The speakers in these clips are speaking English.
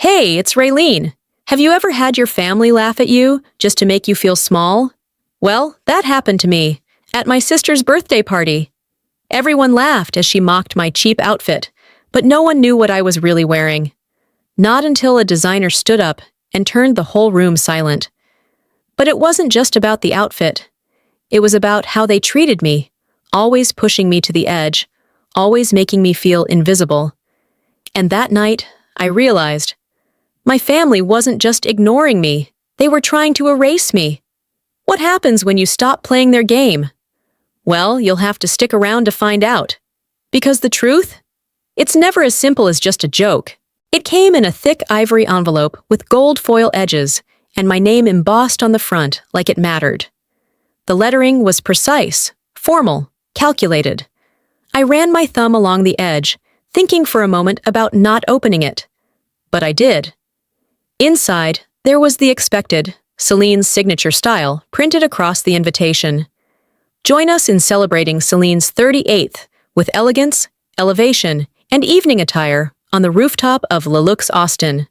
Hey, it's Raylene. Have you ever had your family laugh at you just to make you feel small? Well, that happened to me at my sister's birthday party. Everyone laughed as she mocked my cheap outfit, but no one knew what I was really wearing. Not until a designer stood up and turned the whole room silent. But it wasn't just about the outfit. It was about how they treated me, always pushing me to the edge, always making me feel invisible. And that night, I realized my family wasn't just ignoring me, they were trying to erase me. What happens when you stop playing their game? Well, you'll have to stick around to find out. Because the truth? It's never as simple as just a joke. It came in a thick ivory envelope with gold foil edges and my name embossed on the front like it mattered. The lettering was precise, formal, calculated. I ran my thumb along the edge, thinking for a moment about not opening it. But I did. Inside, there was the expected, Celine's signature style, printed across the invitation. Join us in celebrating Celine's 38th with elegance, elevation, and evening attire on the rooftop of Le Luxe Austin.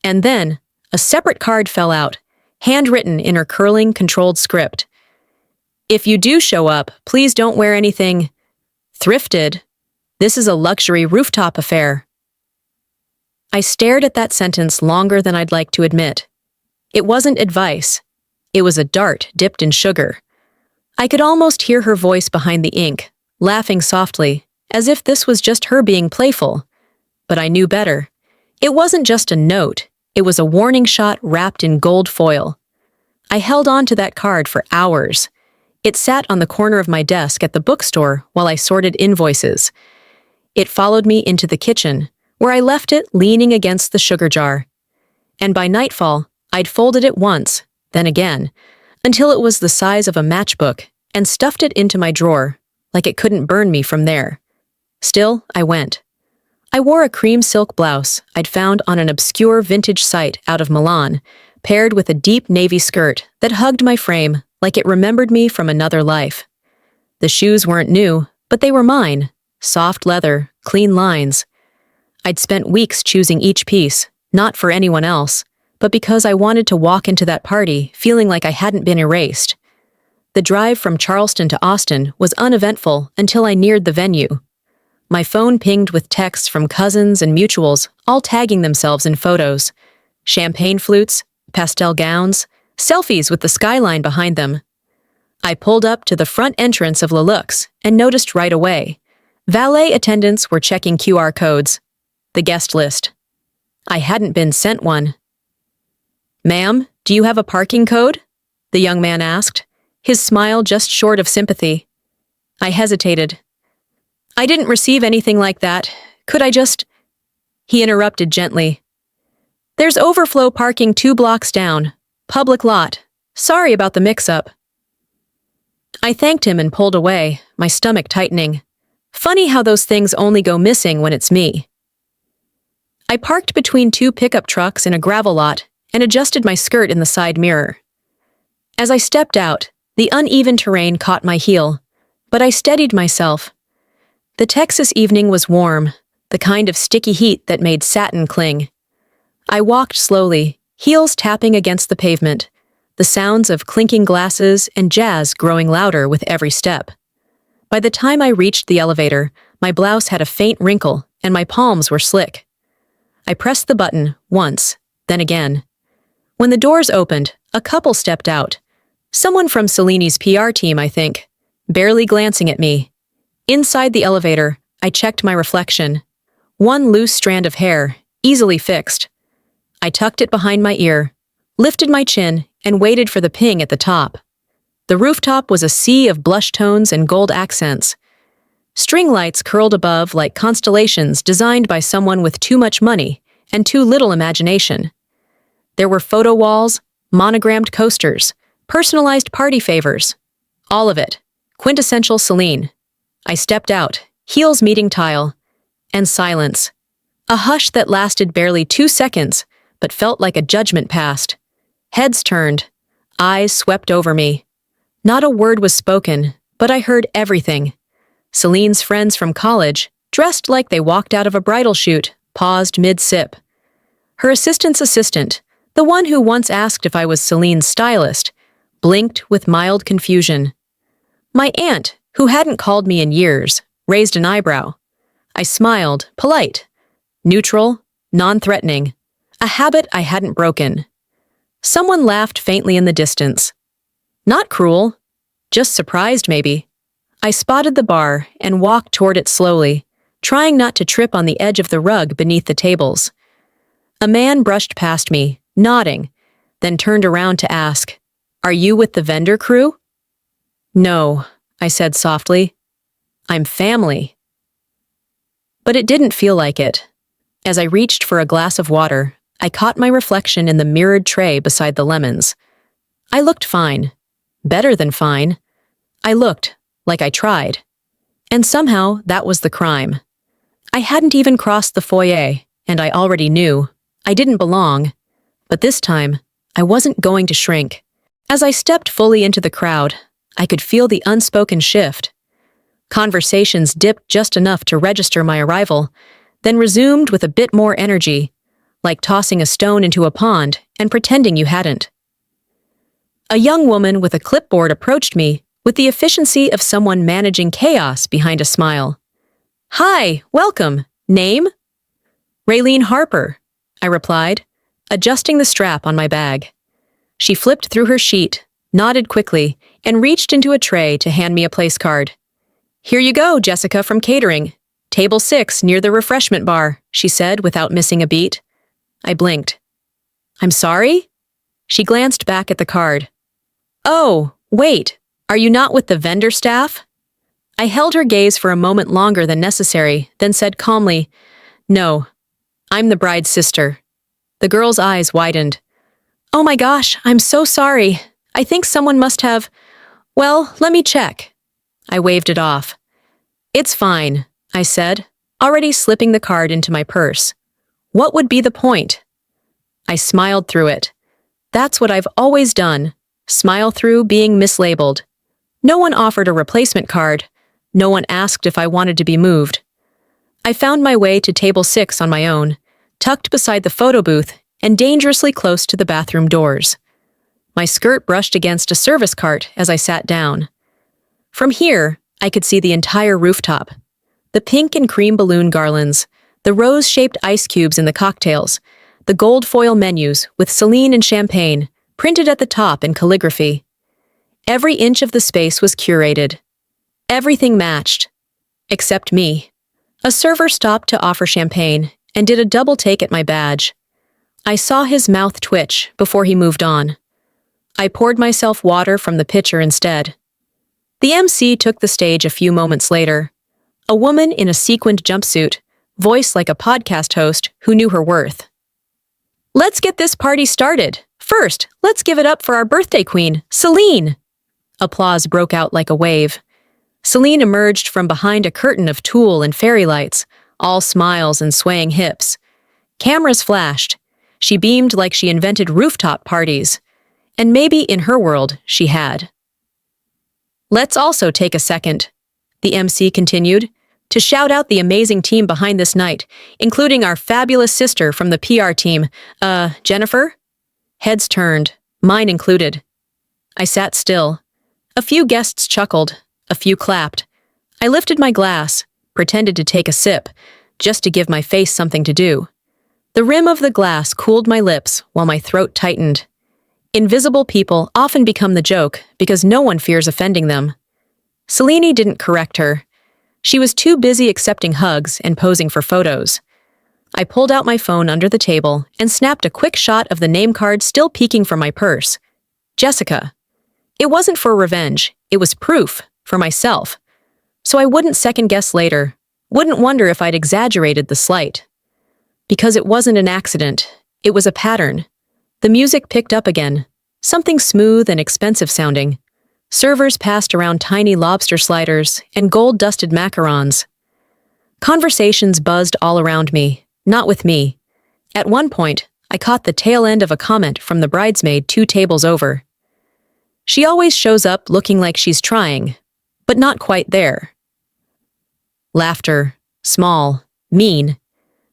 And then, a separate card fell out, handwritten in her curling, controlled script. If you do show up, please don't wear anything thrifted. This is a luxury rooftop affair. I stared at that sentence longer than I'd like to admit. It wasn't advice. It was a dart dipped in sugar. I could almost hear her voice behind the ink, laughing softly, as if this was just her being playful. But I knew better. It wasn't just a note. It was a warning shot wrapped in gold foil. I held on to that card for hours. It sat on the corner of my desk at the bookstore while I sorted invoices. It followed me into the kitchen, where I left it leaning against the sugar jar. And by nightfall, I'd folded it once, then again, until it was the size of a matchbook, and stuffed it into my drawer, like it couldn't burn me from there. Still, I went. I wore a cream silk blouse I'd found on an obscure vintage site out of Milan, paired with a deep navy skirt that hugged my frame like it remembered me from another life. The shoes weren't new, but they were mine. Soft leather, clean lines. I'd spent weeks choosing each piece, not for anyone else, but because I wanted to walk into that party feeling like I hadn't been erased. The drive from Charleston to Austin was uneventful until I neared the venue. My phone pinged with texts from cousins and mutuals, all tagging themselves in photos. Champagne flutes, pastel gowns, selfies with the skyline behind them. I pulled up to the front entrance of Le Luxe and noticed right away. Valet attendants were checking QR codes. The guest list. I hadn't been sent one. "Ma'am, do you have a parking code?" the young man asked, his smile just short of sympathy. I hesitated. "I didn't receive anything like that. Could I just—" He interrupted gently. "There's overflow parking 2 blocks down. Public lot. Sorry about the mix-up." I thanked him and pulled away, my stomach tightening. Funny how those things only go missing when it's me. I parked between 2 pickup trucks in a gravel lot and adjusted my skirt in the side mirror. As I stepped out, the uneven terrain caught my heel, but I steadied myself. The Texas evening was warm, the kind of sticky heat that made satin cling. I walked slowly, heels tapping against the pavement, the sounds of clinking glasses and jazz growing louder with every step. By the time I reached the elevator, my blouse had a faint wrinkle and my palms were slick. I pressed the button once, then again. When the doors opened, a couple stepped out. Someone from Celine's PR team, I think, barely glancing at me. Inside the elevator, I checked my reflection. One loose strand of hair, easily fixed. I tucked it behind my ear, lifted my chin, and waited for the ping at the top. The rooftop was a sea of blush tones and gold accents. String lights curled above like constellations designed by someone with too much money and too little imagination. There were photo walls, monogrammed coasters, personalized party favors. All of it. Quintessential Celine. I stepped out, heels meeting tile, and silence. A hush that lasted barely 2 seconds, but felt like a judgment passed. Heads turned. Eyes swept over me. Not a word was spoken, but I heard everything. Celine's friends from college, dressed like they walked out of a bridal shoot, paused mid-sip. Her assistant's assistant, the one who once asked if I was Celine's stylist, blinked with mild confusion. My aunt, who hadn't called me in years, raised an eyebrow. I smiled, polite, neutral, non-threatening, a habit I hadn't broken. Someone laughed faintly in the distance. Not cruel, just surprised maybe. I spotted the bar and walked toward it slowly, trying not to trip on the edge of the rug beneath the tables. A man brushed past me, nodding, then turned around to ask, "Are you with the vendor crew?" "No," I said softly. "I'm family." But it didn't feel like it. As I reached for a glass of water, I caught my reflection in the mirrored tray beside the lemons. I looked fine. Better than fine. I looked like I tried. And somehow that was the crime. I hadn't even crossed the foyer, and I already knew. I didn't belong. But this time, I wasn't going to shrink. As I stepped fully into the crowd, I could feel the unspoken shift. Conversations dipped just enough to register my arrival, then resumed with a bit more energy, like tossing a stone into a pond and pretending you hadn't. A young woman with a clipboard approached me with the efficiency of someone managing chaos behind a smile. "Hi, welcome. Name?" "Raylene Harper," I replied, adjusting the strap on my bag. She flipped through her sheet, nodded quickly, and reached into a tray to hand me a place card. "Here you go, Jessica from catering. Table 6 near the refreshment bar," she said without missing a beat. I blinked. "I'm sorry?" She glanced back at the card. "Oh, wait, are you not with the vendor staff?" I held her gaze for a moment longer than necessary, then said calmly, "No, I'm the bride's sister." The girl's eyes widened. "Oh my gosh, I'm so sorry. I think someone must have... Well, let me check." I waved it off. "It's fine," I said, already slipping the card into my purse. "What would be the point?" I smiled through it. That's what I've always done. Smile through being mislabeled. No one offered a replacement card. No one asked if I wanted to be moved. I found my way to table 6 on my own, tucked beside the photo booth and dangerously close to the bathroom doors. My skirt brushed against a service cart as I sat down. From here, I could see the entire rooftop. The pink and cream balloon garlands, the rose-shaped ice cubes in the cocktails, the gold foil menus with Celine and champagne printed at the top in calligraphy. Every inch of the space was curated. Everything matched. Except me. A server stopped to offer champagne and did a double take at my badge. I saw his mouth twitch before he moved on. I poured myself water from the pitcher instead. The MC took the stage a few moments later. A woman in a sequined jumpsuit, voice like a podcast host who knew her worth. "Let's get this party started. First, let's give it up for our birthday queen, Celine." Applause broke out like a wave. Celine emerged from behind a curtain of tulle and fairy lights, all smiles and swaying hips. Cameras flashed. She beamed like she invented rooftop parties. And maybe in her world, she had. "Let's also take a second," the MC continued, "to shout out the amazing team behind this night, including our fabulous sister from the PR team, Jennifer?" Heads turned, mine included. I sat still. A few guests chuckled, a few clapped. I lifted my glass, pretended to take a sip, just to give my face something to do. The rim of the glass cooled my lips while my throat tightened. Invisible people often become the joke because no one fears offending them. Celine didn't correct her. She was too busy accepting hugs and posing for photos. I pulled out my phone under the table and snapped a quick shot of the name card still peeking from my purse. Jessica. It wasn't for revenge, it was proof, for myself. So I wouldn't second-guess later, wouldn't wonder if I'd exaggerated the slight. Because it wasn't an accident, it was a pattern. The music picked up again, something smooth and expensive-sounding. Servers passed around tiny lobster sliders and gold-dusted macarons. Conversations buzzed all around me, not with me. At one point, I caught the tail end of a comment from the bridesmaid 2 tables over. She always shows up looking like she's trying, but not quite there. Laughter, small, mean.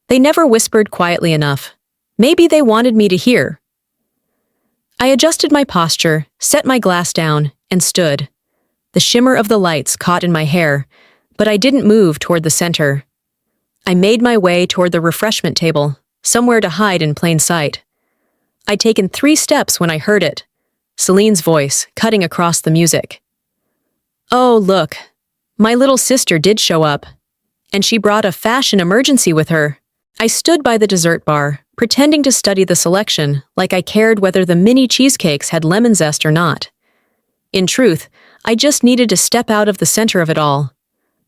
They never whispered quietly enough. Maybe they wanted me to hear. I adjusted my posture, set my glass down, and stood. The shimmer of the lights caught in my hair, but I didn't move toward the center. I made my way toward the refreshment table, somewhere to hide in plain sight. I'd taken 3 steps when I heard it, Celine's voice cutting across the music. Oh, look, my little sister did show up, and she brought a fashion emergency with her. I stood by the dessert bar, pretending to study the selection like I cared whether the mini cheesecakes had lemon zest or not. In truth, I just needed to step out of the center of it all.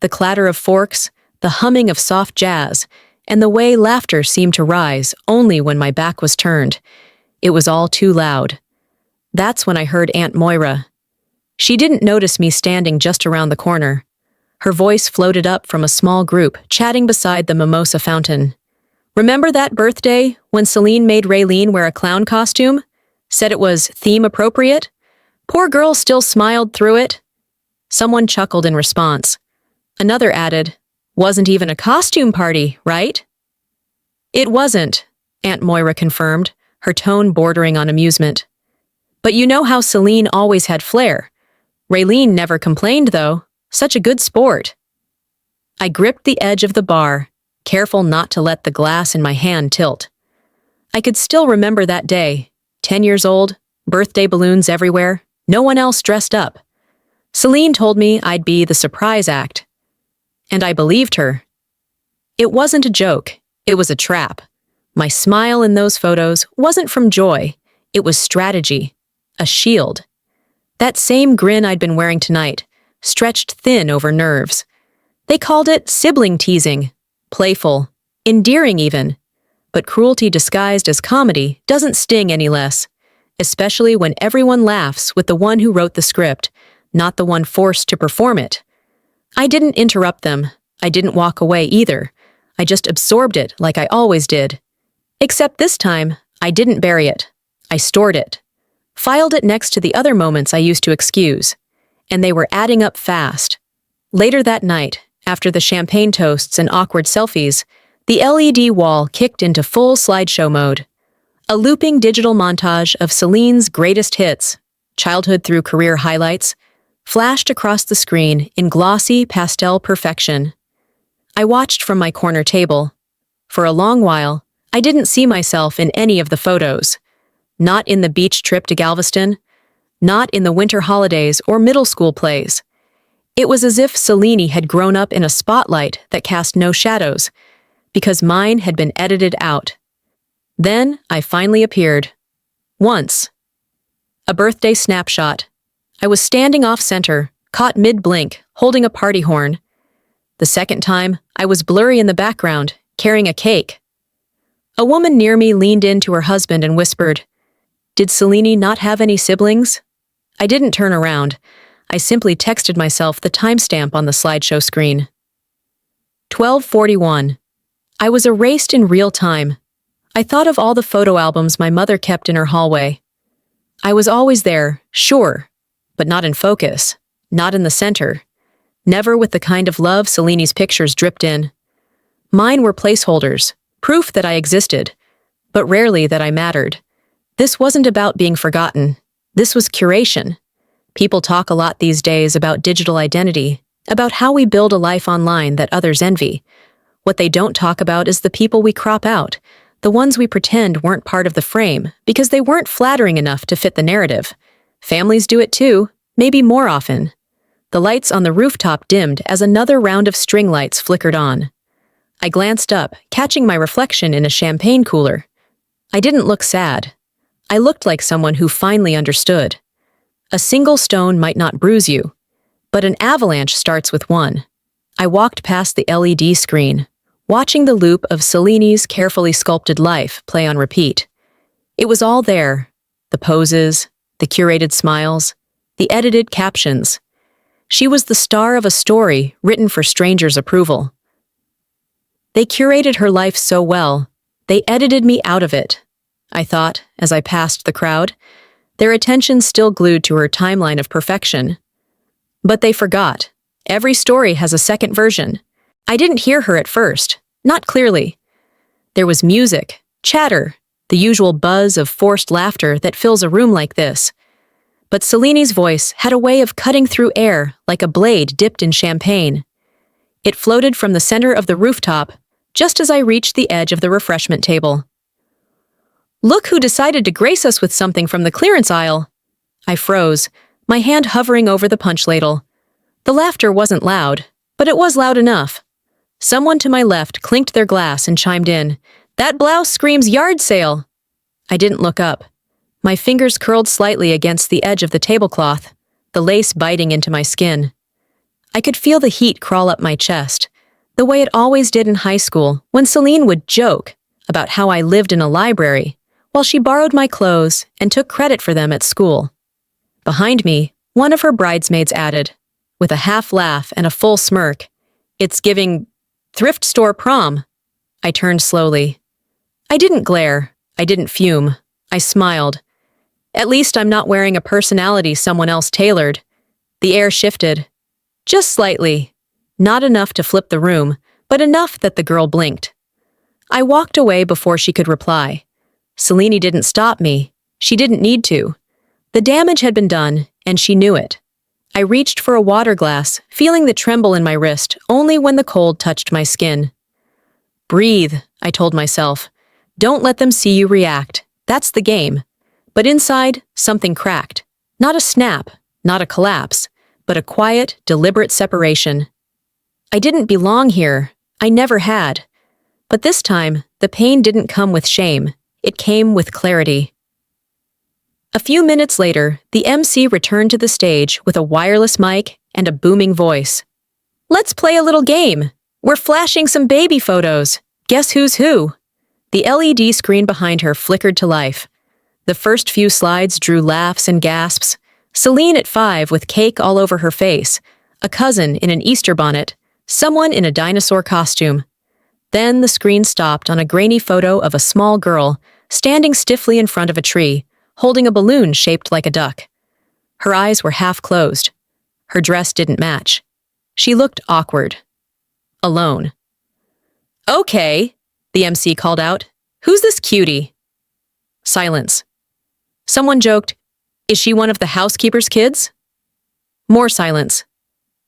The clatter of forks, the humming of soft jazz, and the way laughter seemed to rise only when my back was turned. It was all too loud. That's when I heard Aunt Moira. She didn't notice me standing just around the corner. Her voice floated up from a small group chatting beside the mimosa fountain. Remember that birthday when Celine made Raylene wear a clown costume? Said it was theme appropriate? Poor girl still smiled through it. Someone chuckled in response. Another added, wasn't even a costume party, right? It wasn't, Aunt Moira confirmed, her tone bordering on amusement. But you know how Celine always had flair. Raylene never complained, though. Such a good sport. I gripped the edge of the bar, careful not to let the glass in my hand tilt. I could still remember that day, 10 years old, birthday balloons everywhere, no one else dressed up. Celine told me I'd be the surprise act. And I believed her. It wasn't a joke, it was a trap. My smile in those photos wasn't from joy, it was strategy, a shield. That same grin I'd been wearing tonight, stretched thin over nerves. They called it sibling teasing, playful, endearing even. But cruelty disguised as comedy doesn't sting any less, especially when everyone laughs with the one who wrote the script, not the one forced to perform it. I didn't interrupt them. I didn't walk away either. I just absorbed it like I always did. Except this time, I didn't bury it. I stored it. Filed it next to the other moments I used to excuse. And they were adding up fast. Later that night, after the champagne toasts and awkward selfies, the LED wall kicked into full slideshow mode. A looping digital montage of Celine's greatest hits, childhood through career highlights, flashed across the screen in glossy pastel perfection. I watched from my corner table. For a long while, I didn't see myself in any of the photos. Not in the beach trip to Galveston, not in the winter holidays or middle school plays. It was as if Celine had grown up in a spotlight that cast no shadows, because mine had been edited out. Then I finally appeared. Once. A birthday snapshot. I was standing off-center, caught mid-blink, holding a party horn. The second time, I was blurry in the background, carrying a cake. A woman near me leaned in to her husband and whispered, "Did Celine not have any siblings?" I didn't turn around. I simply texted myself the timestamp on the slideshow screen. 12:41. I was erased in real time. I thought of all the photo albums my mother kept in her hallway. I was always there, sure, but not in focus, not in the center, never with the kind of love Celine's pictures dripped in. Mine were placeholders, proof that I existed, but rarely that I mattered. This wasn't about being forgotten. This was curation. People talk a lot these days about digital identity, about how we build a life online that others envy. What they don't talk about is the people we crop out, the ones we pretend weren't part of the frame because they weren't flattering enough to fit the narrative. Families do it too, maybe more often. The lights on the rooftop dimmed as another round of string lights flickered on. I glanced up, catching my reflection in a champagne cooler. I didn't look sad. I looked like someone who finally understood. A single stone might not bruise you, but an avalanche starts with one. I walked past the LED screen, watching the loop of Celine's carefully sculpted life play on repeat. It was all there, the poses, the curated smiles, the edited captions. She was the star of a story written for strangers' approval. They curated her life so well, they edited me out of it, I thought as I passed the crowd, their attention still glued to her timeline of perfection. But they forgot. Every story has a second version. I didn't hear her at first, not clearly. There was music, chatter, the usual buzz of forced laughter that fills a room like this. But Celine's voice had a way of cutting through air like a blade dipped in champagne. It floated from the center of the rooftop, just as I reached the edge of the refreshment table. "Look who decided to grace us with something from the clearance aisle." I froze, my hand hovering over the punch ladle. The laughter wasn't loud, but it was loud enough. Someone to my left clinked their glass and chimed in, "That blouse screams yard sale." I didn't look up. My fingers curled slightly against the edge of the tablecloth, the lace biting into my skin. I could feel the heat crawl up my chest, the way it always did in high school when Celine would joke about how I lived in a library while she borrowed my clothes and took credit for them at school. Behind me, one of her bridesmaids added, with a half laugh and a full smirk, "It's giving thrift store prom." I turned slowly. I didn't glare. I didn't fume. I smiled. At least I'm not wearing a personality someone else tailored. The air shifted. Just slightly. Not enough to flip the room, but enough that the girl blinked. I walked away before she could reply. Celine didn't stop me. She didn't need to. The damage had been done, and she knew it. I reached for a water glass, feeling the tremble in my wrist only when the cold touched my skin. "Breathe," I told myself. "Don't let them see you react. That's the game." But inside, something cracked. Not a snap, not a collapse, but a quiet, deliberate separation. I didn't belong here. I never had. But this time, the pain didn't come with shame. It came with clarity. A few minutes later, the MC returned to the stage with a wireless mic and a booming voice. "Let's play a little game. We're flashing some baby photos. Guess who's who?" The LED screen behind her flickered to life. The first few slides drew laughs and gasps. Celine at 5 with cake all over her face, a cousin in an Easter bonnet, someone in a dinosaur costume. Then the screen stopped on a grainy photo of a small girl standing stiffly in front of a tree, holding a balloon shaped like a duck. Her eyes were half closed. Her dress didn't match. She looked awkward. Alone. "Okay," the MC called out. "Who's this cutie?" Silence. Someone joked, "Is she one of the housekeeper's kids?" More silence.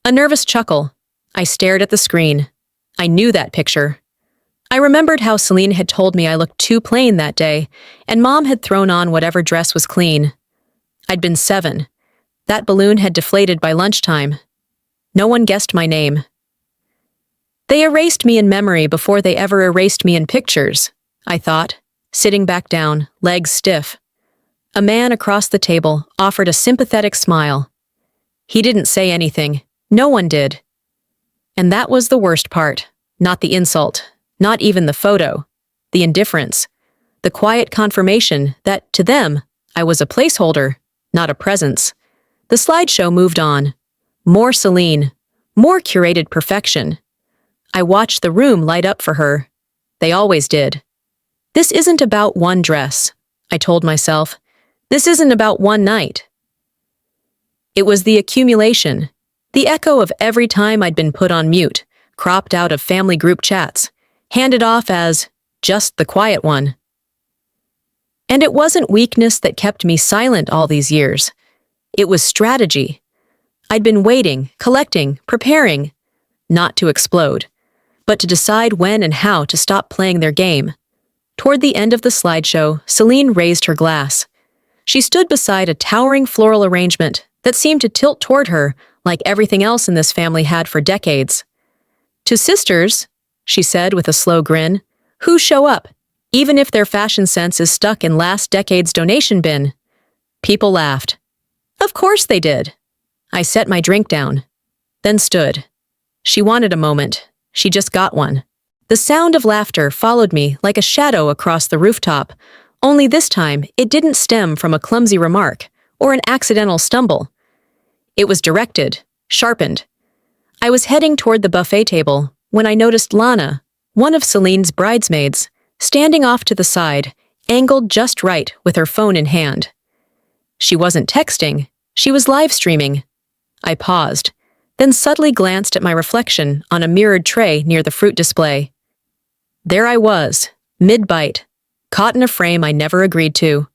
A nervous chuckle. I stared at the screen. I knew that picture. I remembered how Celine had told me I looked too plain that day, and Mom had thrown on whatever dress was clean. I'd been 7. That balloon had deflated by lunchtime. No one guessed my name. They erased me in memory before they ever erased me in pictures, I thought, sitting back down, legs stiff. A man across the table offered a sympathetic smile. He didn't say anything. No one did. And that was the worst part, not the insult, not even the photo, the indifference, the quiet confirmation that, to them, I was a placeholder, not a presence. The slideshow moved on. More Celine, more curated perfection. I watched the room light up for her. They always did. This isn't about one dress, I told myself. This isn't about one night. It was the accumulation, the echo of every time I'd been put on mute, cropped out of family group chats, handed off as just the quiet one. And it wasn't weakness that kept me silent all these years. It was strategy. I'd been waiting, collecting, preparing, not to explode, but to decide when and how to stop playing their game. Toward the end of the slideshow, Celine raised her glass. She stood beside a towering floral arrangement that seemed to tilt toward her like everything else in this family had for decades. "To sisters," she said with a slow grin, "who show up, even if their fashion sense is stuck in last decade's donation bin." People laughed. Of course they did. I set my drink down, then stood. She wanted a moment. She just got one. The sound of laughter followed me like a shadow across the rooftop, only this time it didn't stem from a clumsy remark or an accidental stumble. It was directed, sharpened. I was heading toward the buffet table when I noticed Lana, one of Celine's bridesmaids, standing off to the side, angled just right with her phone in hand. She wasn't texting, she was live streaming. I paused, then subtly glanced at my reflection on a mirrored tray near the fruit display. There I was, mid-bite, caught in a frame I never agreed to.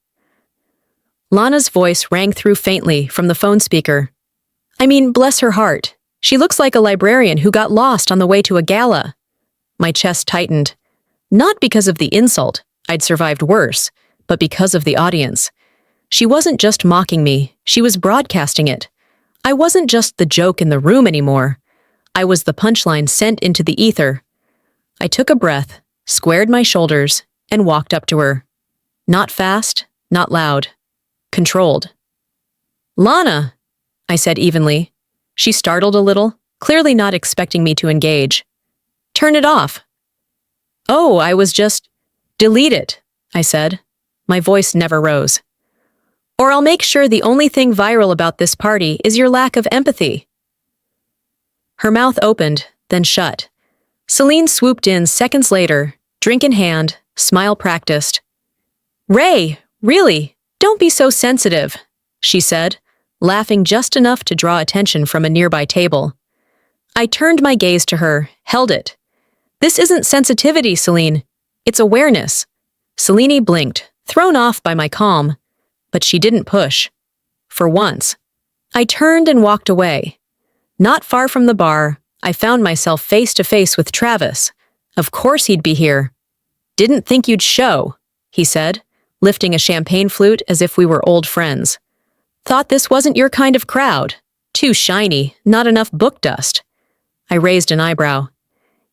Lana's voice rang through faintly from the phone speaker. I mean, bless her heart. She looks like a librarian who got lost on the way to a gala. My chest tightened. Not because of the insult, I'd survived worse, but because of the audience. She wasn't just mocking me, she was broadcasting it. I wasn't just the joke in the room anymore. I was the punchline sent into the ether. I took a breath, squared my shoulders, and walked up to her. Not fast, not loud. Controlled. Lana, I said evenly. She startled a little, clearly not expecting me to engage. Turn it off. Oh, I was just... Delete it, I said. My voice never rose. Or I'll make sure the only thing viral about this party is your lack of empathy. Her mouth opened, then shut. Celine swooped in seconds later, drink in hand, smile practiced. Ray, really, don't be so sensitive, she said, laughing just enough to draw attention from a nearby table. I turned my gaze to her, held it. This isn't sensitivity, Celine. It's awareness. Celine blinked, thrown off by my calm, but she didn't push. For once. I turned and walked away. Not far from the bar, I found myself face to face with Travis. Of course he'd be here. Didn't think you'd show, he said, lifting a champagne flute as if we were old friends. Thought this wasn't your kind of crowd. Too shiny, not enough book dust. I raised an eyebrow.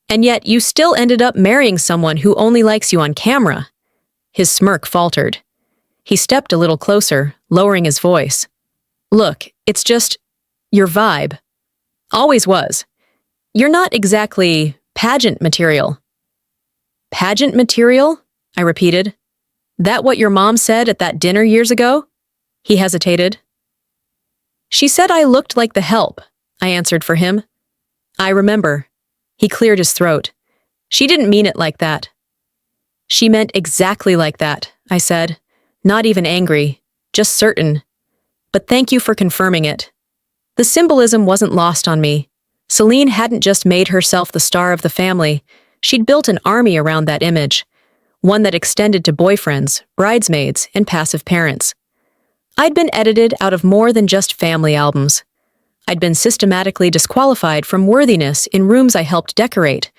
And yet you still ended up marrying someone who only likes you on camera. His smirk faltered. He stepped a little closer, lowering his voice. Look, it's just... your vibe. Always was. You're not exactly pageant material. Pageant material? I repeated. That what your mom said at that dinner years ago? He hesitated. She said I looked like the help, I answered for him. I remember. He cleared his throat. She didn't mean it like that. She meant exactly like that, I said. Not even angry, just certain. But thank you for confirming it. The symbolism wasn't lost on me. Celine hadn't just made herself the star of the family. She'd built an army around that image. One that extended to boyfriends, bridesmaids, and passive parents. I'd been edited out of more than just family albums. I'd been systematically disqualified from worthiness in rooms I helped decorate,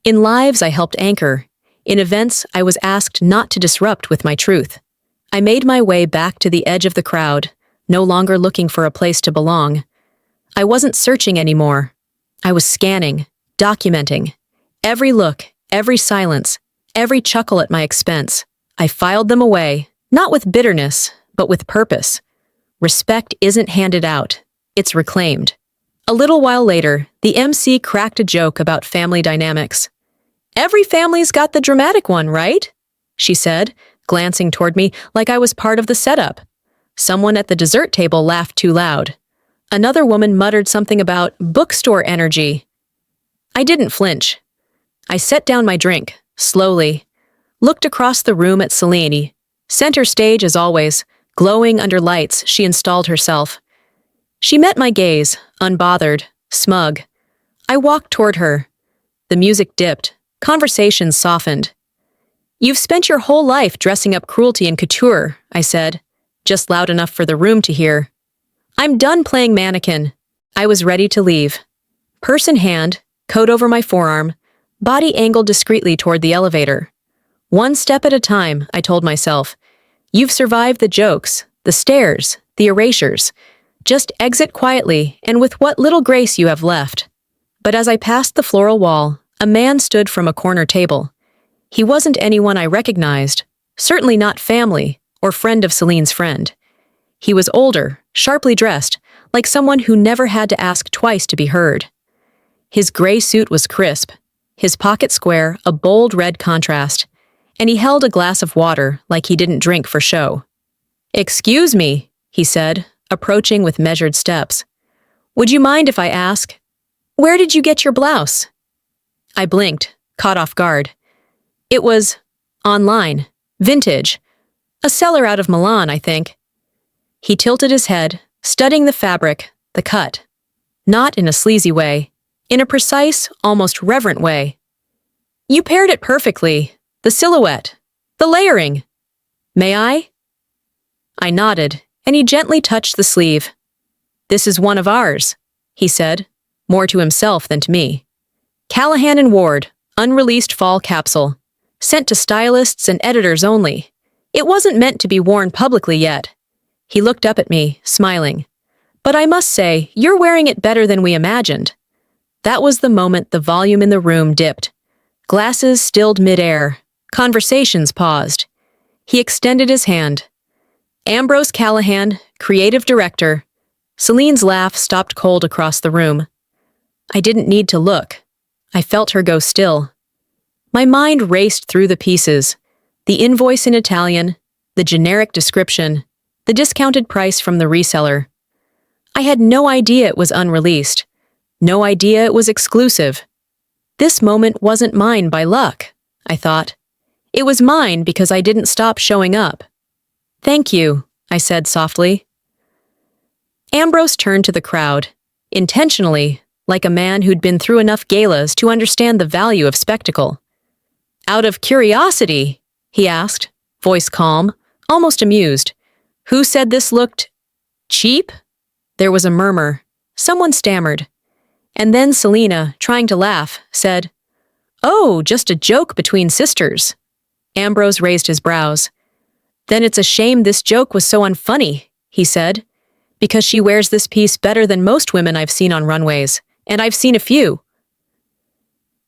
in lives I helped anchor, in events I was asked not to disrupt with my truth. I made my way back to the edge of the crowd, no longer looking for a place to belong. I wasn't searching anymore. I was scanning, documenting. Every look, every silence, every chuckle at my expense. I filed them away, not with bitterness, but with purpose. Respect isn't handed out. It's reclaimed. A little while later, the MC cracked a joke about family dynamics. Every family's got the dramatic one, right? She said, glancing toward me like I was part of the setup. Someone at the dessert table laughed too loud. Another woman muttered something about bookstore energy. I didn't flinch. I set down my drink, slowly, looked across the room at Celine. Center stage as always, glowing under lights she installed herself. She met my gaze, unbothered, smug. I walked toward her. The music dipped. Conversation softened. You've spent your whole life dressing up cruelty and couture, I said, just loud enough for the room to hear. I'm done playing mannequin. I was ready to leave. Purse in hand, coat over my forearm, body angled discreetly toward the elevator. One step at a time, I told myself. You've survived the jokes, the stares, the erasures. Just exit quietly and with what little grace you have left. But as I passed the floral wall, a man stood from a corner table. He wasn't anyone I recognized, certainly not family or friend of Celine's friend. He was older, sharply dressed, like someone who never had to ask twice to be heard. His gray suit was crisp, his pocket square a bold red contrast, and he held a glass of water like he didn't drink for show. "Excuse me," he said, approaching with measured steps. "Would you mind if I ask, where did you get your blouse?" I blinked, caught off guard. It was online, vintage, a seller out of Milan, I think. He tilted his head, studying the fabric, the cut. Not in a sleazy way, in a precise, almost reverent way. "You paired it perfectly, the silhouette. The layering. May I? I nodded, and he gently touched the sleeve. This is one of ours, he said, more to himself than to me. Callahan and Ward, unreleased fall capsule. Sent to stylists and editors only. It wasn't meant to be worn publicly yet. He looked up at me, smiling. But I must say, you're wearing it better than we imagined. That was the moment the volume in the room dipped. Glasses stilled mid-air. Conversations paused. He extended his hand. Ambrose Callahan, creative director. Celine's laugh stopped cold across the room. I didn't need to look. I felt her go still. My mind raced through the pieces. The invoice in Italian, the generic description, the discounted price from the reseller. I had no idea it was unreleased. No idea it was exclusive. This moment wasn't mine by luck, I thought. It was mine because I didn't stop showing up. Thank you, I said softly. Ambrose turned to the crowd, intentionally, like a man who'd been through enough galas to understand the value of spectacle. Out of curiosity, he asked, voice calm, almost amused. Who said this looked cheap? There was a murmur. Someone stammered. And then Selena, trying to laugh, said, Oh, just a joke between sisters. Ambrose raised his brows. Then it's a shame this joke was so unfunny, he said, because she wears this piece better than most women I've seen on runways, and I've seen a few.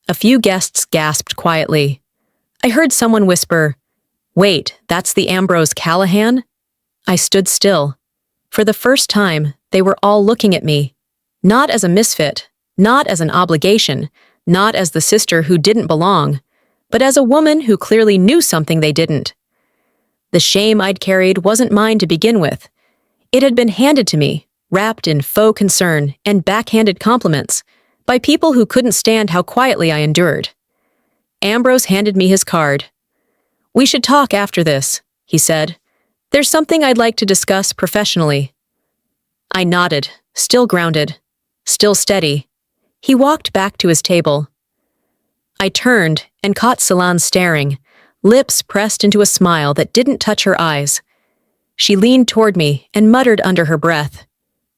A few guests gasped quietly. I heard someone whisper, Wait, that's the Ambrose Callahan? I stood still. For the first time, they were all looking at me. Not as a misfit, not as an obligation, not as the sister who didn't belong, but as a woman who clearly knew something they didn't. The shame I'd carried wasn't mine to begin with. It had been handed to me, wrapped in faux concern and backhanded compliments, by people who couldn't stand how quietly I endured. Ambrose handed me his card. We should talk after this, he said. There's something I'd like to discuss professionally. I nodded, still grounded, still steady. He walked back to his table. I turned and caught Solange staring, lips pressed into a smile that didn't touch her eyes. She leaned toward me and muttered under her breath,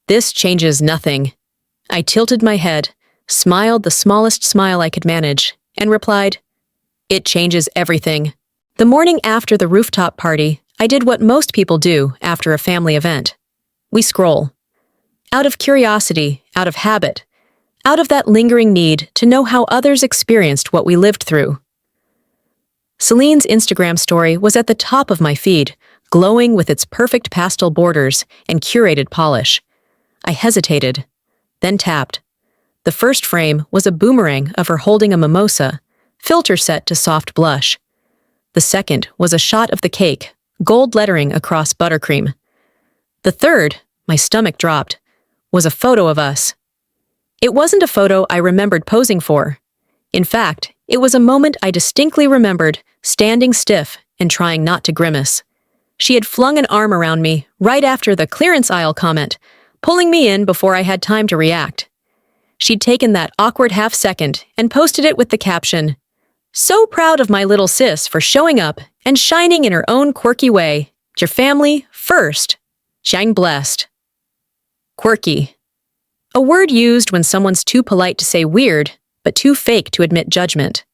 This changes nothing. I tilted my head, smiled the smallest smile I could manage, and replied, It changes everything. The morning after the rooftop party, I did what most people do after a family event. We scroll. Out of curiosity, out of habit, out of that lingering need to know how others experienced what we lived through. Celine's Instagram story was at the top of my feed, glowing with its perfect pastel borders and curated polish. I hesitated, then tapped. The first frame was a boomerang of her holding a mimosa, filter set to soft blush. The second was a shot of the cake, gold lettering across buttercream. The third, my stomach dropped, was a photo of us. It wasn't a photo I remembered posing for. In fact, it was a moment I distinctly remembered, standing stiff and trying not to grimace. She had flung an arm around me right after the clearance aisle comment, pulling me in before I had time to react. She'd taken that awkward half-second and posted it with the caption, So proud of my little sis for showing up and shining in her own quirky way. Your family first. Shine blessed. Quirky. A word used when someone's too polite to say weird, but too fake to admit judgment.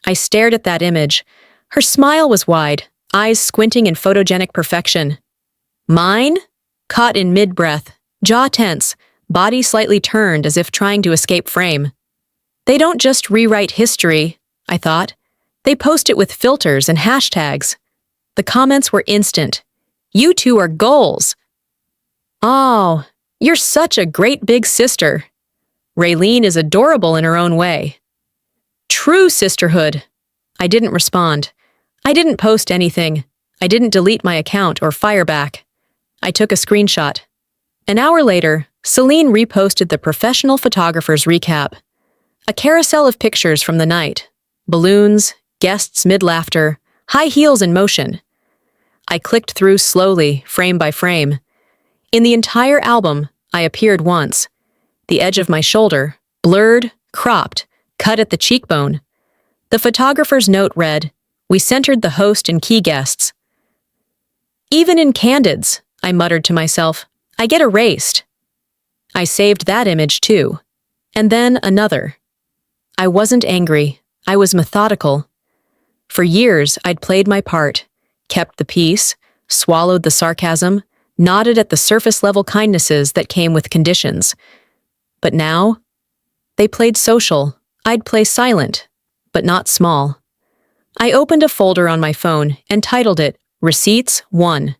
I stared at that image. Her smile was wide, eyes squinting in photogenic perfection. Mine? Caught in mid-breath, jaw tense, body slightly turned as if trying to escape frame. They don't just rewrite history, I thought. They post it with filters and hashtags. The comments were instant. You two are goals. Oh, you're such a great big sister. Raylene is adorable in her own way. True sisterhood. I didn't respond. I didn't post anything. I didn't delete my account or fire back. I took a screenshot. An hour later, Celine reposted the professional photographer's recap. A carousel of pictures from the night. Balloons, guests mid-laughter, high heels in motion. I clicked through slowly, frame by frame. In the entire album, I appeared once. The edge of my shoulder, blurred, cropped, cut at the cheekbone. The photographer's note read, We centered the host and key guests. Even in candids, I muttered to myself, I get erased. I saved that image too. And then another. I wasn't angry. I was methodical. For years, I'd played my part, kept the peace, swallowed the sarcasm, nodded at the surface-level kindnesses that came with conditions. But now, they played social. I'd play silent, but not small. I opened a folder on my phone and titled it Receipts 1.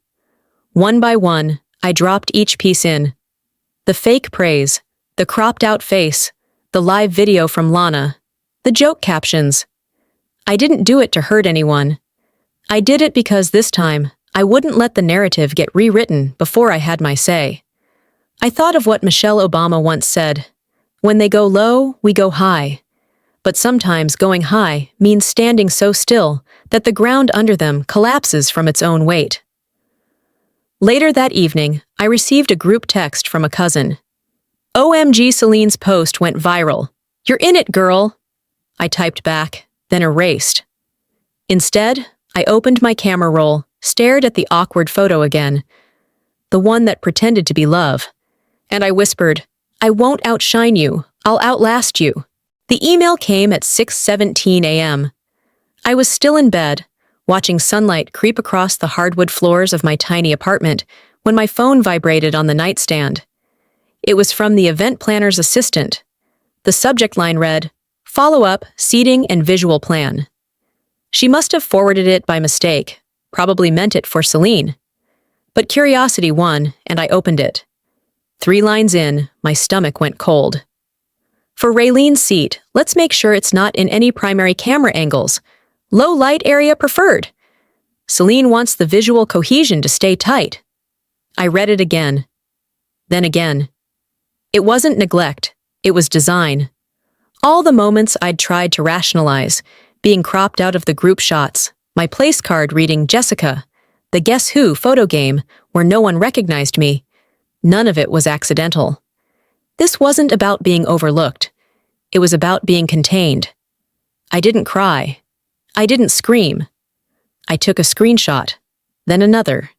One by one, I dropped each piece in. The fake praise, the cropped-out face, the live video from Lana, the joke captions. I didn't do it to hurt anyone. I did it because this time, I wouldn't let the narrative get rewritten before I had my say. I thought of what Michelle Obama once said, when they go low, we go high. But sometimes going high means standing so still that the ground under them collapses from its own weight. Later that evening, I received a group text from a cousin. OMG, Celine's post went viral. You're in it, girl. I typed back, then erased. Instead, I opened my camera roll, stared at the awkward photo again, the one that pretended to be love, and I whispered, I won't outshine you, I'll outlast you. The email came at 6:17 a.m. I was still in bed, watching sunlight creep across the hardwood floors of my tiny apartment when my phone vibrated on the nightstand. It was from the event planner's assistant. The subject line read, Follow-up, seating and visual plan. She must have forwarded it by mistake, probably meant it for Celine. But curiosity won, and I opened it. 3 lines in, my stomach went cold. For Raylene's seat, let's make sure it's not in any primary camera angles. Low light area preferred. Celine wants the visual cohesion to stay tight. I read it again. Then again. It wasn't neglect, it was design. All the moments I'd tried to rationalize, being cropped out of the group shots, my place card reading Jessica, the Guess Who photo game where no one recognized me, none of it was accidental. This wasn't about being overlooked. It was about being contained. I didn't cry. I didn't scream. I took a screenshot, then another,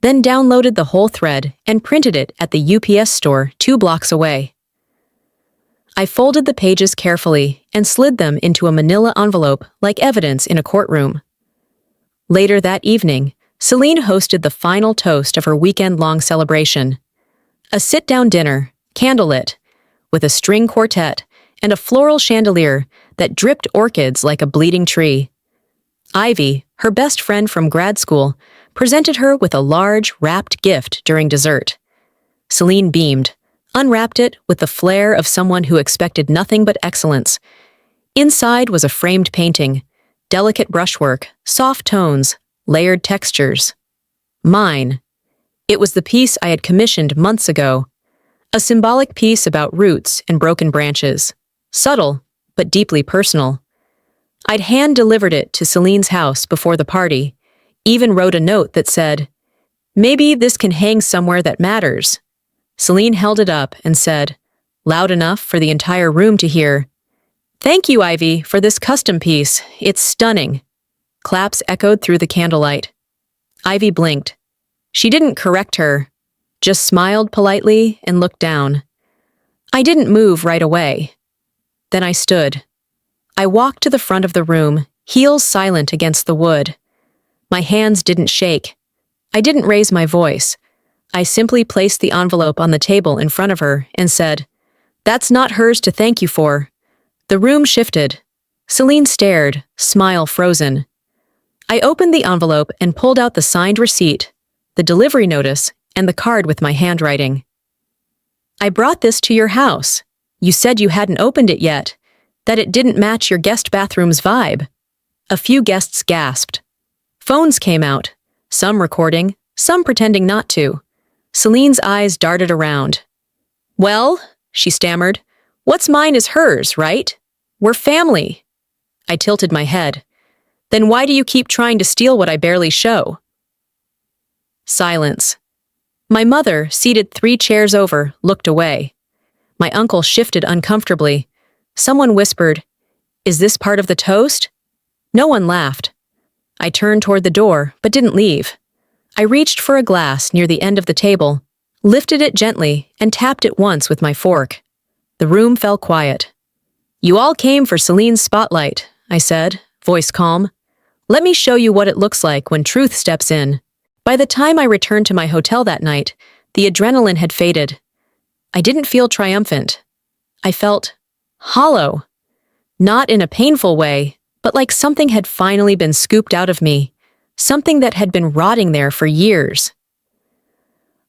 then downloaded the whole thread and printed it at the UPS store 2 blocks away. I folded the pages carefully and slid them into a manila envelope like evidence in a courtroom. Later that evening, Celine hosted the final toast of her weekend-long celebration. A sit-down dinner, candlelit, with a string quartet and a floral chandelier that dripped orchids like a bleeding tree. Ivy, her best friend from grad school, presented her with a large, wrapped gift during dessert. Celine beamed, unwrapped it with the flair of someone who expected nothing but excellence. Inside was a framed painting, delicate brushwork, soft tones, layered textures. Mine. It was the piece I had commissioned months ago. A symbolic piece about roots and broken branches. Subtle, but deeply personal. I'd hand-delivered it to Celine's house before the party, even wrote a note that said, Maybe this can hang somewhere that matters. Celine held it up and said, loud enough for the entire room to hear, Thank you, Ivy, for this custom piece. It's stunning. Claps echoed through the candlelight. Ivy blinked. She didn't correct her, just smiled politely and looked down. I didn't move right away. Then I stood. I walked to the front of the room, heels silent against the wood. My hands didn't shake. I didn't raise my voice. I simply placed the envelope on the table in front of her and said, That's not hers to thank you for. The room shifted. Celine stared, smile frozen. I opened the envelope and pulled out the signed receipt, the delivery notice, and the card with my handwriting. I brought this to your house. You said you hadn't opened it yet, that it didn't match your guest bathroom's vibe. A few guests gasped. Phones came out, some recording, some pretending not to. Celine's eyes darted around. Well, she stammered, what's mine is hers, right? We're family. I tilted my head. Then why do you keep trying to steal what I barely show? Silence. My mother, seated 3 chairs over, looked away. My uncle shifted uncomfortably. Someone whispered, Is this part of the toast? No one laughed. I turned toward the door, but didn't leave. I reached for a glass near the end of the table, lifted it gently, and tapped it once with my fork. The room fell quiet. "You all came for Celine's spotlight," I said, voice calm. "Let me show you what it looks like when truth steps in." By the time I returned to my hotel that night, the adrenaline had faded. I didn't feel triumphant. I felt hollow. Not in a painful way, but like something had finally been scooped out of me, something that had been rotting there for years.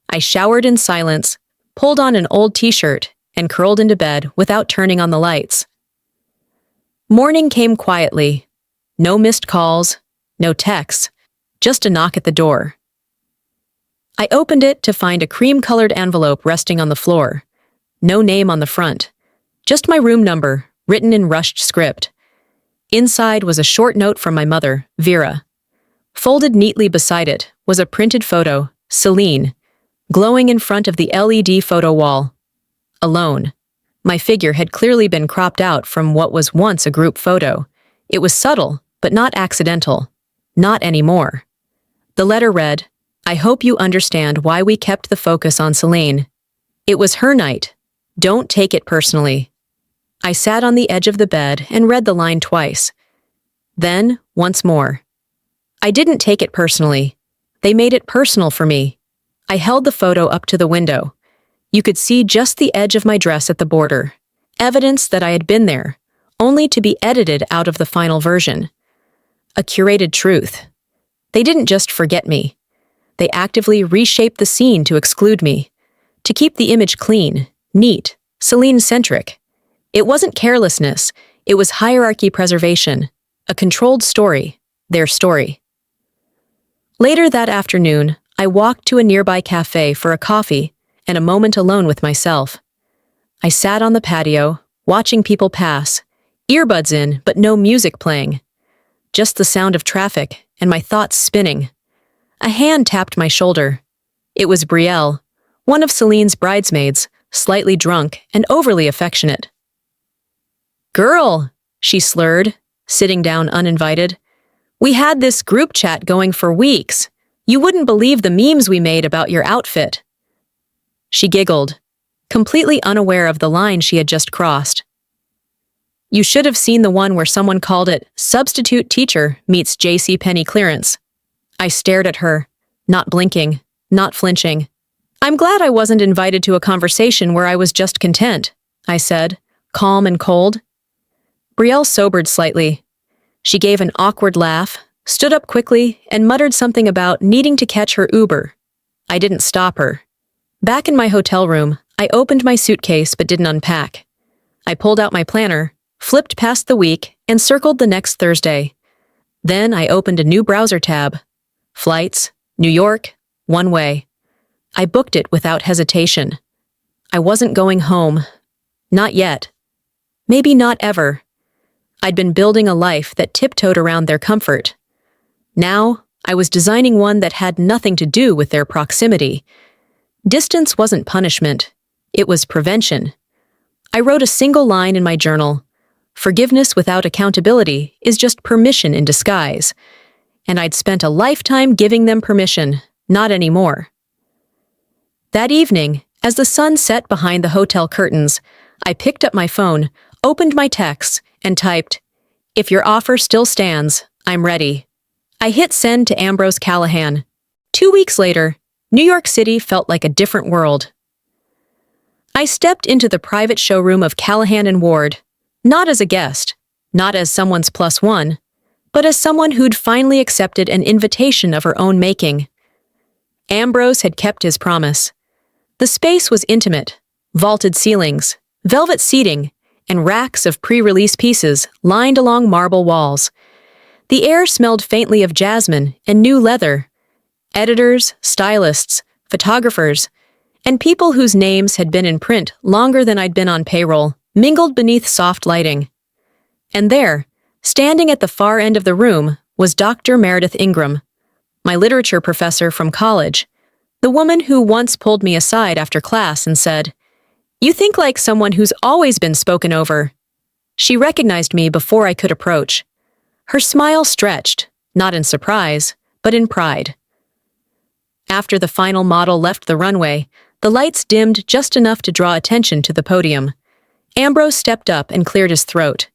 I showered in silence, pulled on an old t-shirt, and curled into bed without turning on the lights. Morning came quietly. No missed calls, no texts, just a knock at the door. I opened it to find a cream-colored envelope resting on the floor. No name on the front, just my room number, written in rushed script. Inside was a short note from my mother, Vera. Folded neatly beside it was a printed photo, Celine, glowing in front of the LED photo wall. Alone. My figure had clearly been cropped out from what was once a group photo. It was subtle, but not accidental. Not anymore. The letter read, "I hope you understand why we kept the focus on Celine. It was her night. Don't take it personally." I sat on the edge of the bed and read the line twice. Then, once more. I didn't take it personally. They made it personal for me. I held the photo up to the window. You could see just the edge of my dress at the border. Evidence that I had been there, only to be edited out of the final version. A curated truth. They didn't just forget me. They actively reshaped the scene to exclude me, to keep the image clean, neat, Celine-centric. It wasn't carelessness, it was hierarchy preservation, a controlled story, their story. Later that afternoon, I walked to a nearby cafe for a coffee and a moment alone with myself. I sat on the patio, watching people pass, earbuds in but no music playing. Just the sound of traffic and my thoughts spinning. A hand tapped my shoulder. It was Betrayal, one of Celine's bridesmaids, slightly drunk and overly affectionate. "Girl," she slurred, sitting down uninvited. "We had this group chat going for weeks. You wouldn't believe the memes we made about your outfit." She giggled, completely unaware of the line she had just crossed. "You should have seen the one where someone called it substitute teacher meets JCPenney clearance." I stared at her, not blinking, not flinching. "I'm glad I wasn't invited to a conversation where I was just content," I said, calm and cold. Brielle sobered slightly. She gave an awkward laugh, stood up quickly, and muttered something about needing to catch her Uber. I didn't stop her. Back in my hotel room, I opened my suitcase but didn't unpack. I pulled out my planner, flipped past the week, and circled the next Thursday. Then I opened a new browser tab. Flights, New York, one way. I booked it without hesitation. I wasn't going home. Not yet. Maybe not ever. I'd been building a life that tiptoed around their comfort. Now, I was designing one that had nothing to do with their proximity. Distance wasn't punishment. It was prevention. I wrote a single line in my journal. Forgiveness without accountability is just permission in disguise. And I'd spent a lifetime giving them permission, not anymore. That evening, as the sun set behind the hotel curtains, I picked up my phone, opened my texts, and typed, "If your offer still stands, I'm ready." I hit send to Ambrose Callahan. 2 weeks later, New York City felt like a different world. I stepped into the private showroom of Callahan and Ward, not as a guest, not as someone's plus one, but as someone who'd finally accepted an invitation of her own making. Ambrose had kept his promise. The space was intimate, vaulted ceilings, velvet seating, and racks of pre-release pieces lined along marble walls. The air smelled faintly of jasmine and new leather. Editors, stylists, photographers, and people whose names had been in print longer than I'd been on payroll mingled beneath soft lighting. And there, standing at the far end of the room, was Dr. Meredith Ingram, my literature professor from college, the woman who once pulled me aside after class and said, "You think like someone who's always been spoken over." She recognized me before I could approach. Her smile stretched, not in surprise, but in pride. After the final model left the runway, the lights dimmed just enough to draw attention to the podium. Ambrose stepped up and cleared his throat.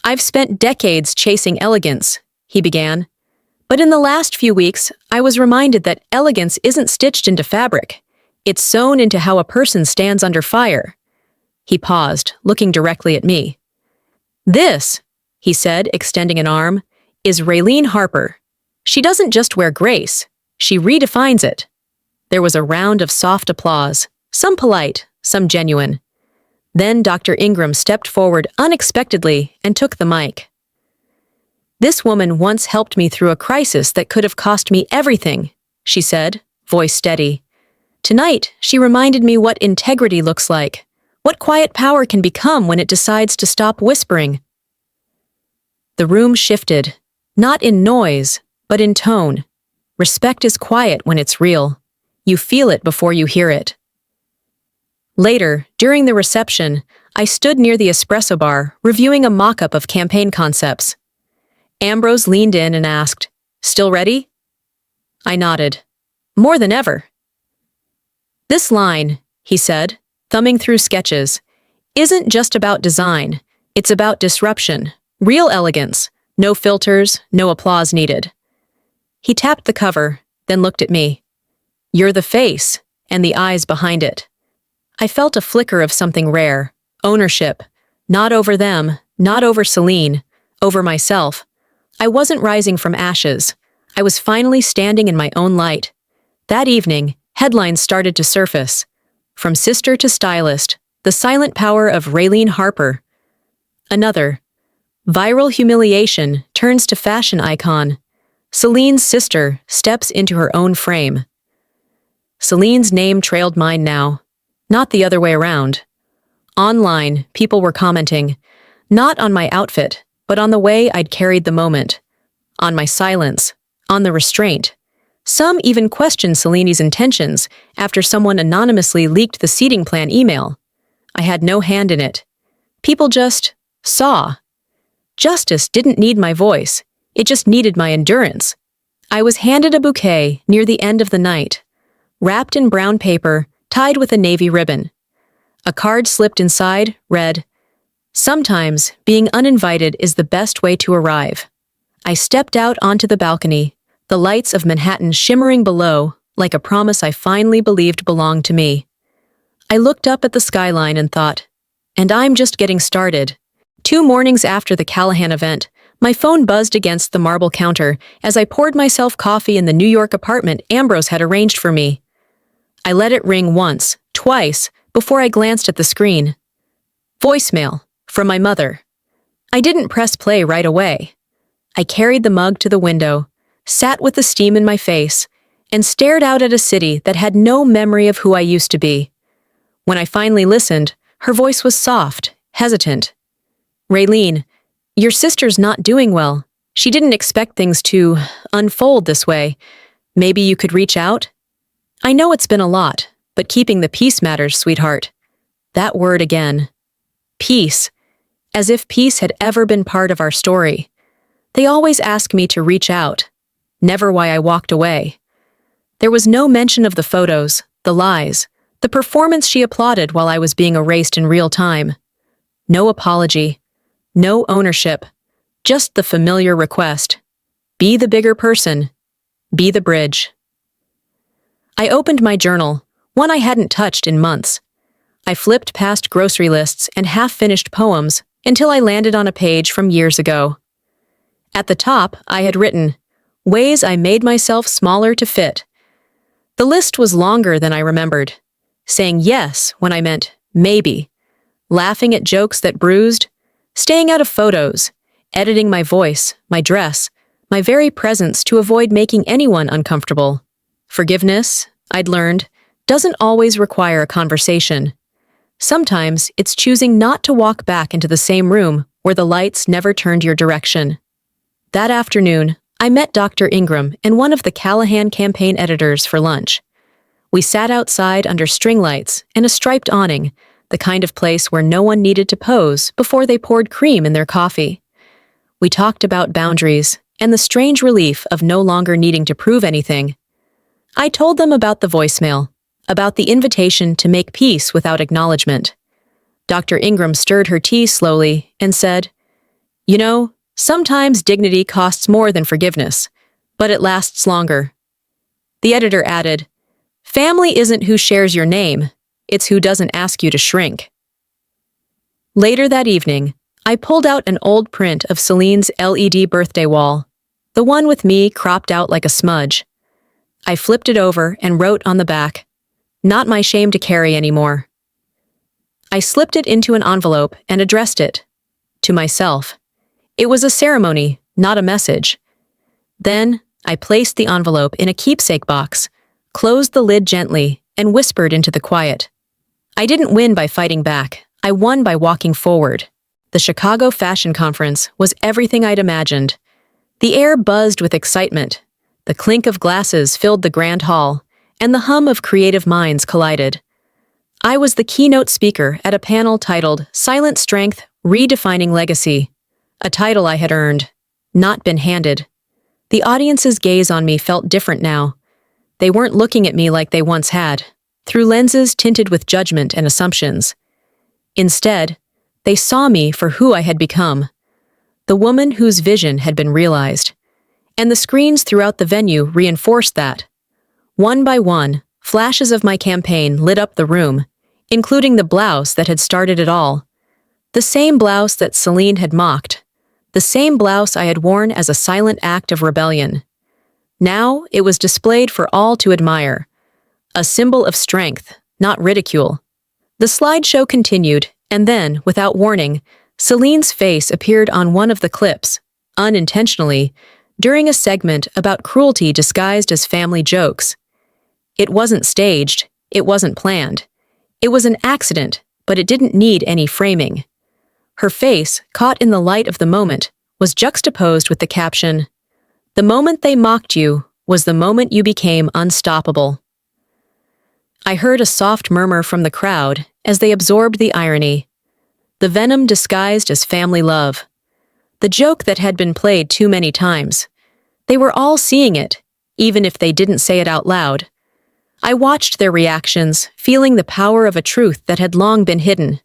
"I've spent decades chasing elegance," he began. "But in the last few weeks, I was reminded that elegance isn't stitched into fabric. It's sewn into how a person stands under fire." He paused, looking directly at me. "This," he said, extending an arm, "is Raylene Harper. She doesn't just wear grace, she redefines it." There was a round of soft applause, some polite, some genuine. Then Dr. Ingram stepped forward unexpectedly and took the mic. "This woman once helped me through a crisis that could have cost me everything," she said, voice steady. "Tonight, she reminded me what integrity looks like, what quiet power can become when it decides to stop whispering." The room shifted, not in noise, but in tone. Respect is quiet when it's real. You feel it before you hear it. Later, during the reception, I stood near the espresso bar, reviewing a mock-up of campaign concepts. Ambrose leaned in and asked, "Still ready?" I nodded. "More than ever." "This line," he said, thumbing through sketches, "isn't just about design. It's about disruption, real elegance, no filters, no applause needed." He tapped the cover, then looked at me. "You're the face, and the eyes behind it." I felt a flicker of something rare, ownership, not over them, not over Celine, over myself. I wasn't rising from ashes. I was finally standing in my own light. That evening, headlines started to surface. From sister to stylist, the silent power of Raylene Harper. Another, viral humiliation turns to fashion icon. Celine's sister steps into her own frame. Celine's name trailed mine now, not the other way around. Online, people were commenting, not on my outfit, but on the way I'd carried the moment, on my silence, on the restraint. Some even questioned Celine's intentions after someone anonymously leaked the seating plan email. I had no hand in it. People just saw. Justice didn't need my voice, it just needed my endurance. I was handed a bouquet near the end of the night, wrapped in brown paper, tied with a navy ribbon. A card slipped inside, read, "Sometimes being uninvited is the best way to arrive." I stepped out onto the balcony, the lights of Manhattan shimmering below, like a promise I finally believed belonged to me. I looked up at the skyline and thought, and I'm just getting started. 2 mornings after the Callahan event, my phone buzzed against the marble counter as I poured myself coffee in the New York apartment Ambrose had arranged for me. I let it ring once, twice, before I glanced at the screen. Voicemail, from my mother. I didn't press play right away. I carried the mug to the window, sat with the steam in my face, and stared out at a city that had no memory of who I used to be. When I finally listened, her voice was soft, hesitant. "Raylene, your sister's not doing well. She didn't expect things to unfold this way. Maybe you could reach out?" I know it's been a lot, but keeping the peace matters, sweetheart. That word again. Peace. As if peace had ever been part of our story. They always ask me to reach out. Never why I walked away. There was no mention of the photos, the lies, the performance she applauded while I was being erased in real time. No apology. No ownership. Just the familiar request. Be the bigger person. Be the bridge. I opened my journal, one I hadn't touched in months. I flipped past grocery lists and half-finished poems until I landed on a page from years ago. At the top, I had written, "Ways I made myself smaller to fit." The list was longer than I remembered. Saying yes when I meant maybe. Laughing at jokes that bruised. Staying out of photos. Editing my voice, my dress, my very presence to avoid making anyone uncomfortable. Forgiveness, I'd learned, doesn't always require a conversation. Sometimes it's choosing not to walk back into the same room where the lights never turned your direction. That afternoon, I met Dr. Ingram and one of the Callahan campaign editors for lunch. We sat outside under string lights and a striped awning, the kind of place where no one needed to pose before they poured cream in their coffee. We talked about boundaries, and the strange relief of no longer needing to prove anything. I told them about the voicemail, about the invitation to make peace without acknowledgement. Dr. Ingram stirred her tea slowly and said, "You know, sometimes dignity costs more than forgiveness, but it lasts longer." The editor added, "Family isn't who shares your name, it's who doesn't ask you to shrink." Later that evening, I pulled out an old print of Celine's LED birthday wall, the one with me cropped out like a smudge. I flipped it over and wrote on the back, "Not my shame to carry anymore." I slipped it into an envelope and addressed it to myself. It was a ceremony, not a message. Then, I placed the envelope in a keepsake box, closed the lid gently, and whispered into the quiet. I didn't win by fighting back. I won by walking forward. The Chicago Fashion Conference was everything I'd imagined. The air buzzed with excitement. The clink of glasses filled the grand hall, and the hum of creative minds collided. I was the keynote speaker at a panel titled Silent Strength, Redefining Legacy, a title I had earned, not been handed. The audience's gaze on me felt different now. They weren't looking at me like they once had, through lenses tinted with judgment and assumptions. Instead, they saw me for who I had become, the woman whose vision had been realized. And the screens throughout the venue reinforced that. One by one, flashes of my campaign lit up the room, including the blouse that had started it all. The same blouse that Celine had mocked. The same blouse I had worn as a silent act of rebellion. Now it was displayed for all to admire. A symbol of strength, not ridicule. The slideshow continued, and then, without warning, Celine's face appeared on one of the clips, unintentionally, during a segment about cruelty disguised as family jokes. It wasn't staged, it wasn't planned. It was an accident, but it didn't need any framing. Her face, caught in the light of the moment, was juxtaposed with the caption, "The moment they mocked you was the moment you became unstoppable." I heard a soft murmur from the crowd as they absorbed the irony. The venom disguised as family love. The joke that had been played too many times. They were all seeing it, even if they didn't say it out loud. I watched their reactions, feeling the power of a truth that had long been hidden.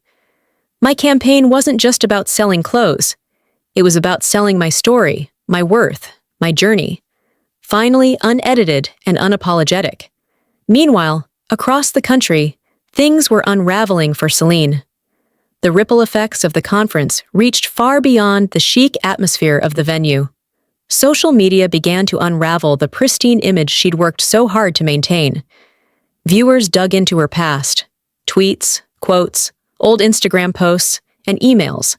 My campaign wasn't just about selling clothes. It was about selling my story, my worth, my journey. Finally unedited and unapologetic. Meanwhile, across the country, things were unraveling for Celine. The ripple effects of the conference reached far beyond the chic atmosphere of the venue. Social media began to unravel the pristine image she'd worked so hard to maintain. Viewers dug into her past. Tweets, quotes, old Instagram posts, and emails.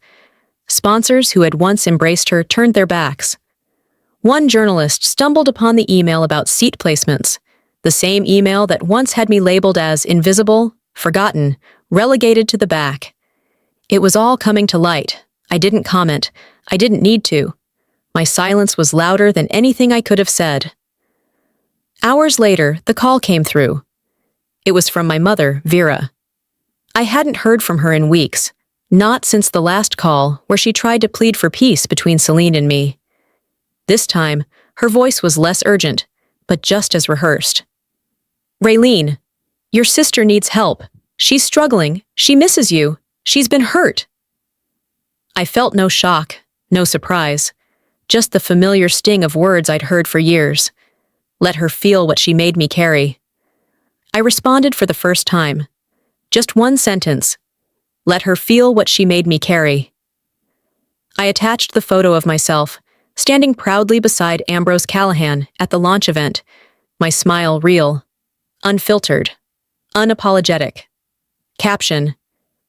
Sponsors who had once embraced her turned their backs. One journalist stumbled upon the email about seat placements, the same email that once had me labeled as invisible, forgotten, relegated to the back. It was all coming to light. I didn't comment. I didn't need to. My silence was louder than anything I could have said. Hours later, the call came through. It was from my mother, Vera. I hadn't heard from her in weeks, not since the last call where she tried to plead for peace between Celine and me. This time, her voice was less urgent, but just as rehearsed. "Raylene, your sister needs help. She's struggling. She misses you. She's been hurt." I felt no shock, no surprise, just the familiar sting of words I'd heard for years. Let her feel what she made me carry. I responded for the first time. Just one sentence. Let her feel what she made me carry. I attached the photo of myself, standing proudly beside Ambrose Callahan at the launch event, my smile real, unfiltered, unapologetic. Caption: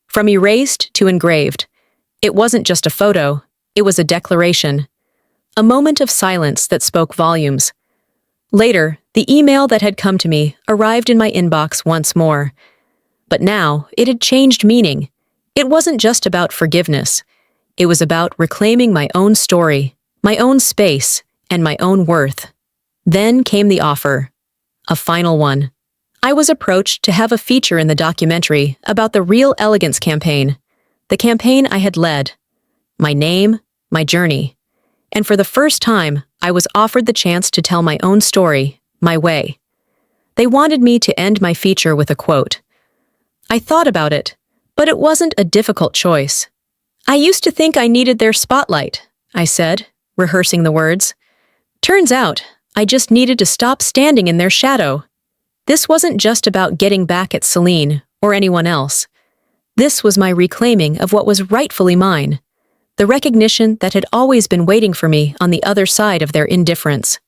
from erased to engraved. It wasn't just a photo, it was a declaration. A moment of silence that spoke volumes. Later, the email that had come to me arrived in my inbox once more. But now, it had changed meaning. It wasn't just about forgiveness. It was about reclaiming my own story, my own space, and my own worth. Then came the offer. A final one. I was approached to have a feature in the documentary about the Real Elegance campaign, the campaign I had led. My name, my journey. And for the first time, I was offered the chance to tell my own story, my way. They wanted me to end my feature with a quote. I thought about it, but it wasn't a difficult choice. I used to think I needed their spotlight, I said, rehearsing the words. Turns out, I just needed to stop standing in their shadow. This wasn't just about getting back at Celine or anyone else. This was my reclaiming of what was rightfully mine, the recognition that had always been waiting for me on the other side of their indifference.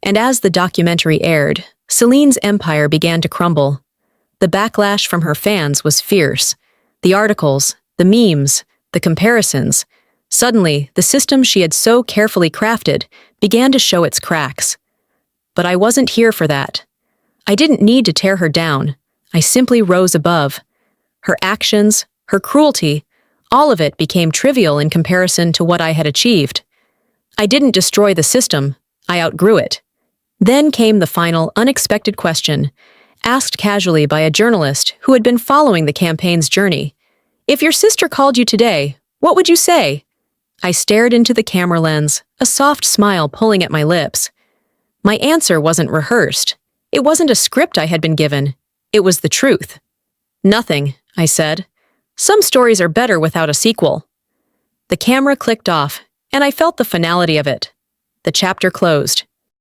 And as the documentary aired, Celine's empire began to crumble. The backlash from her fans was fierce. The articles, the memes, the comparisons. Suddenly, the system she had so carefully crafted began to show its cracks. But I wasn't here for that. I didn't need to tear her down. I simply rose above. Her actions, her cruelty, all of it became trivial in comparison to what I had achieved. I didn't destroy the system. I outgrew it. Then came the final, unexpected question, asked casually by a journalist who had been following the campaign's journey. If your sister called you today, what would you say? I stared into the camera lens, a soft smile pulling at my lips. My answer wasn't rehearsed. It wasn't a script I had been given. It was the truth. Nothing, I said. Some stories are better without a sequel. The camera clicked off, and I felt the finality of it. The chapter closed.